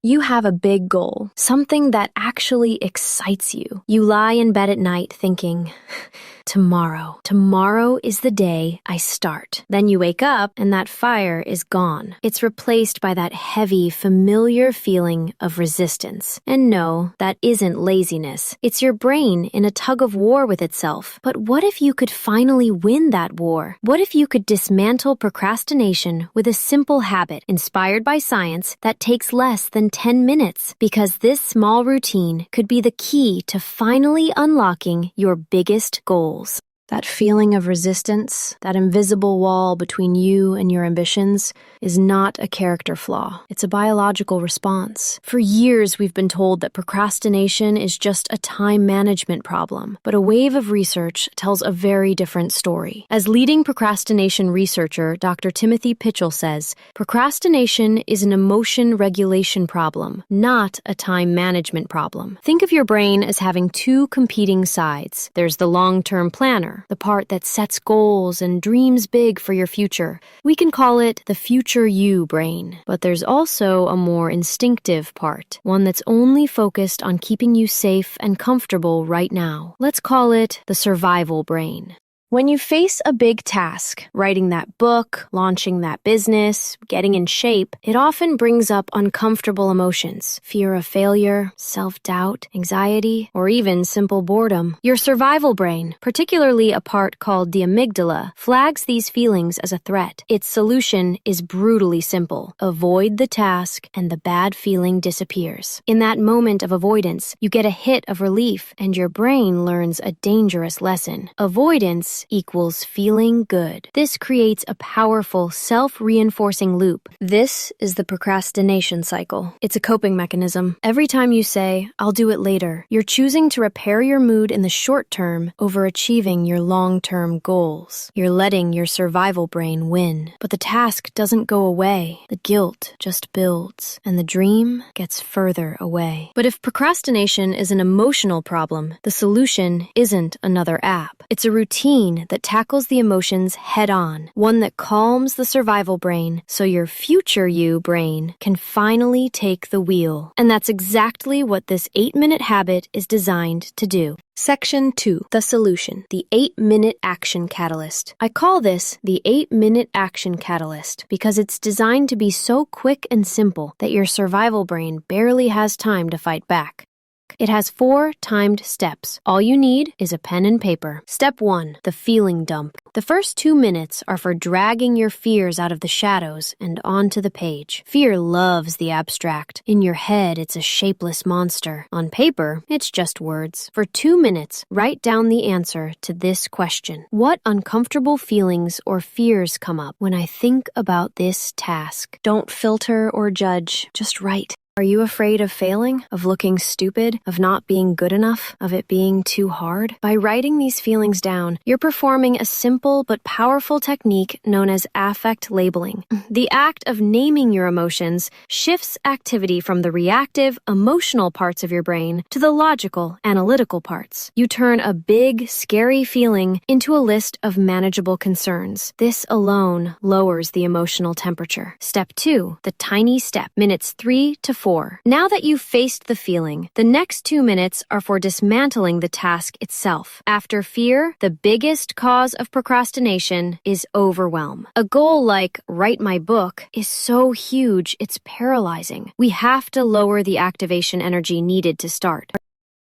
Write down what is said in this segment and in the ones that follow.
You have a big goal, something that actually excites you. You lie in bed at night thinking, tomorrow is the day I start. Then you wake up and that fire is gone. It's replaced by that heavy, familiar feeling of resistance. And no, that isn't laziness. It's your brain in a tug of war with itself. But what if you could finally win that war? What if you could dismantle procrastination with a simple habit inspired by science that takes less than 10 minutes? Because this small routine could be the key to finally unlocking your biggest goals. That feeling of resistance, that invisible wall between you and your ambitions, is not a character flaw. It's a biological response. For years, we've been told that procrastination is just a time management problem, but a wave of research tells a very different story. As leading procrastination researcher Dr. Timothy Pitchell says, procrastination is an emotion regulation problem, not a time management problem. Think of your brain as having two competing sides. There's the long-term planner, the part that sets goals and dreams big for your future. We can call it the future you brain. But there's also a more instinctive part, one that's only focused on keeping you safe and comfortable right now. Let's call it the survival brain. When you face a big task, writing that book, launching that business, getting in shape, it often brings up uncomfortable emotions, fear of failure, self-doubt, anxiety, or even simple boredom. Your survival brain, particularly a part called the amygdala, flags these feelings as a threat. Its solution is brutally simple. Avoid the task, and the bad feeling disappears. In that moment of avoidance, you get a hit of relief, and your brain learns a dangerous lesson. Avoidance equals feeling good. This creates a powerful, self-reinforcing loop. This is the procrastination cycle. It's a coping mechanism. Every time you say, "I'll do it later," you're choosing to repair your mood in the short term over achieving your long-term goals. You're letting your survival brain win. But the task doesn't go away. The guilt just builds, and the dream gets further away. But if procrastination is an emotional problem, the solution isn't another app. It's a routine that tackles the emotions head-on, one that calms the survival brain so your future you brain can finally take the wheel. And that's exactly what this 8-minute habit is designed to do. Section 2, the solution, the 8-minute action catalyst. I call this the 8-minute action catalyst because it's designed to be so quick and simple that your survival brain barely has time to fight back. It has 4 timed steps. All you need is a pen and paper. Step 1, the feeling dump. The first 2 minutes are for dragging your fears out of the shadows and onto the page. Fear loves the abstract. In your head, it's a shapeless monster. On paper, it's just words. For 2 minutes, write down the answer to this question. What uncomfortable feelings or fears come up when I think about this task? Don't filter or judge, just write. Are you afraid of failing, of looking stupid, of not being good enough, of it being too hard? By writing these feelings down, you're performing a simple but powerful technique known as affect labeling. The act of naming your emotions shifts activity from the reactive, emotional parts of your brain to the logical, analytical parts. You turn a big, scary feeling into a list of manageable concerns. This alone lowers the emotional temperature. Step 2, the tiny step, minutes 3 to 4. Now that you've faced the feeling, the next 2 minutes are for dismantling the task itself. After fear, the biggest cause of procrastination is overwhelm. A goal like write my book is so huge it's paralyzing. We have to lower the activation energy needed to start.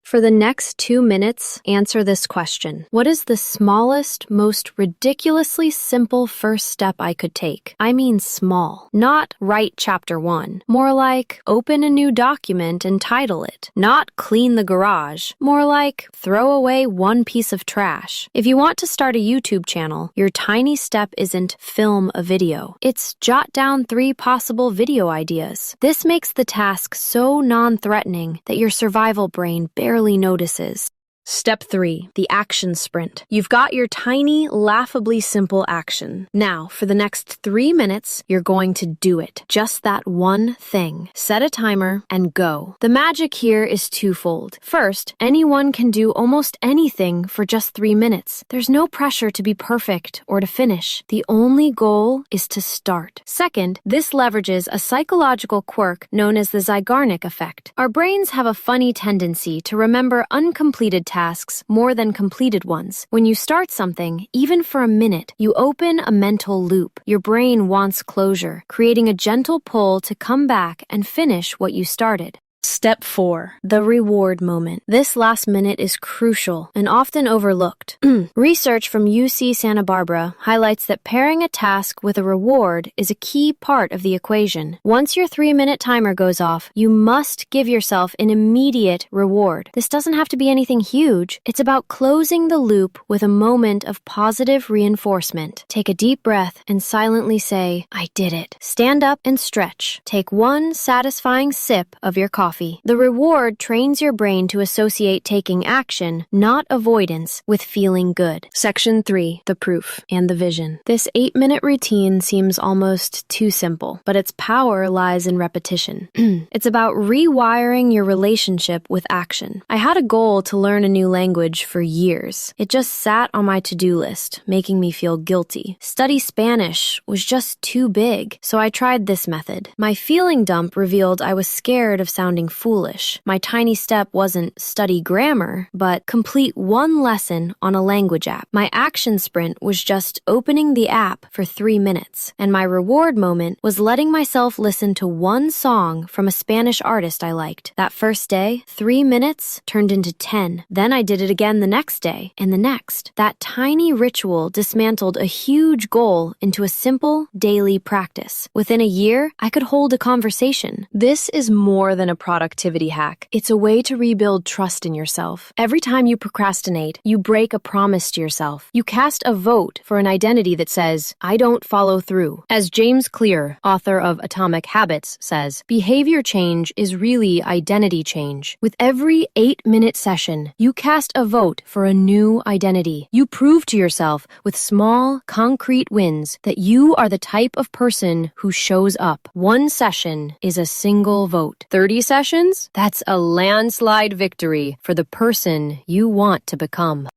For the next 2 minutes, answer this question. What is the smallest, most ridiculously simple first step I could take? I mean small. Not write chapter 1. More like open a new document and title it. Not clean the garage. More like throw away 1 piece of trash. If you want to start a YouTube channel, your tiny step isn't film a video. It's jot down 3 possible video ideas. This makes the task so non-threatening that your survival brain barely notices. Step 3, the action sprint. You've got your tiny, laughably simple action. Now, for the next 3 minutes, you're going to do it. Just that one thing. Set a timer and go. The magic here is twofold. First, anyone can do almost anything for just 3 minutes. There's no pressure to be perfect or to finish. The only goal is to start. Second, this leverages a psychological quirk known as the Zeigarnik effect. Our brains have a funny tendency to remember uncompleted tasks more than completed ones. When you start something, even for a minute, you open a mental loop. Your brain wants closure, creating a gentle pull to come back and finish what you started. Step 4, the reward moment. This last minute is crucial and often overlooked. Research from UC Santa Barbara highlights that pairing a task with a reward is a key part of the equation. Once your 3-minute timer goes off, you must give yourself an immediate reward. This doesn't have to be anything huge. It's about closing the loop with a moment of positive reinforcement. Take a deep breath and silently say, "I did it." Stand up and stretch. Take one satisfying sip of your coffee. The reward trains your brain to associate taking action, not avoidance, with feeling good. Section 3, the proof and the vision. This 8-minute routine seems almost too simple, but its power lies in repetition. It's about rewiring your relationship with action. I had a goal to learn a new language for years. It just sat on my to-do list, making me feel guilty. Study Spanish was just too big, so I tried this method. My feeling dump revealed I was scared of sounding foolish. My tiny step wasn't study grammar, but complete one lesson on a language app. My action sprint was just opening the app for 3 minutes. And my reward moment was letting myself listen to one song from a Spanish artist I liked. That first day, 3 minutes turned into 10. Then I did it again the next day and the next. That tiny ritual dismantled a huge goal into a simple daily practice. Within a year, I could hold a conversation. This is more than a productivity hack. It's a way to rebuild trust in yourself. Every time you procrastinate, you break a promise to yourself. You cast a vote for an identity that says, "I don't follow through." As James Clear, author of Atomic Habits, says, behavior change is really identity change. With every 8-minute session, you cast a vote for a new identity. You prove to yourself with small, concrete wins that you are the type of person who shows up. One session is a single vote. 30 sessions? That's a landslide victory for the person you want to become.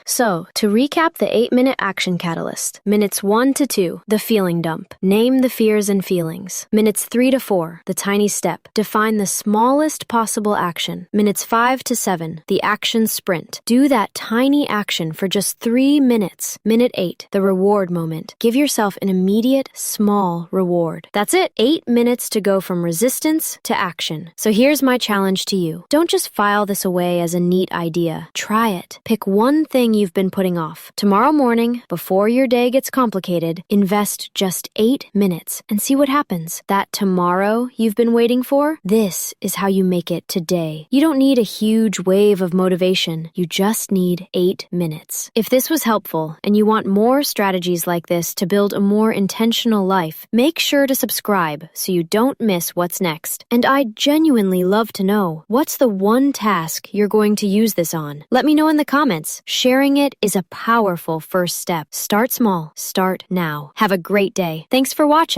So, to recap the 8-minute action catalyst. Minutes 1 to 2, the feeling dump. Name the fears and feelings. Minutes 3 to 4, the tiny step. Define the smallest possible action. Minutes 5 to 7, the action sprint. Do that tiny action for just 3 minutes. Minute 8, the reward moment. Give yourself an immediate, small reward. That's it. 8 minutes to go from resistance to action. So here's my challenge to you. Don't just file this away as a neat idea. Try it. Pick one thing you've been putting off. Tomorrow morning, before your day gets complicated, invest just 8 minutes and see what happens. That tomorrow you've been waiting for, this is how you make it today. You don't need a huge wave of motivation. You just need 8 minutes. If this was helpful and you want more strategies like this to build a more intentional life, make sure to subscribe so you don't miss what's next. And I'd genuinely love to know, what's the one task you're going to use this on? Let me know in the comments. Sharing it is a powerful first step. Start small. Start now. Have a great day. Thanks for watching.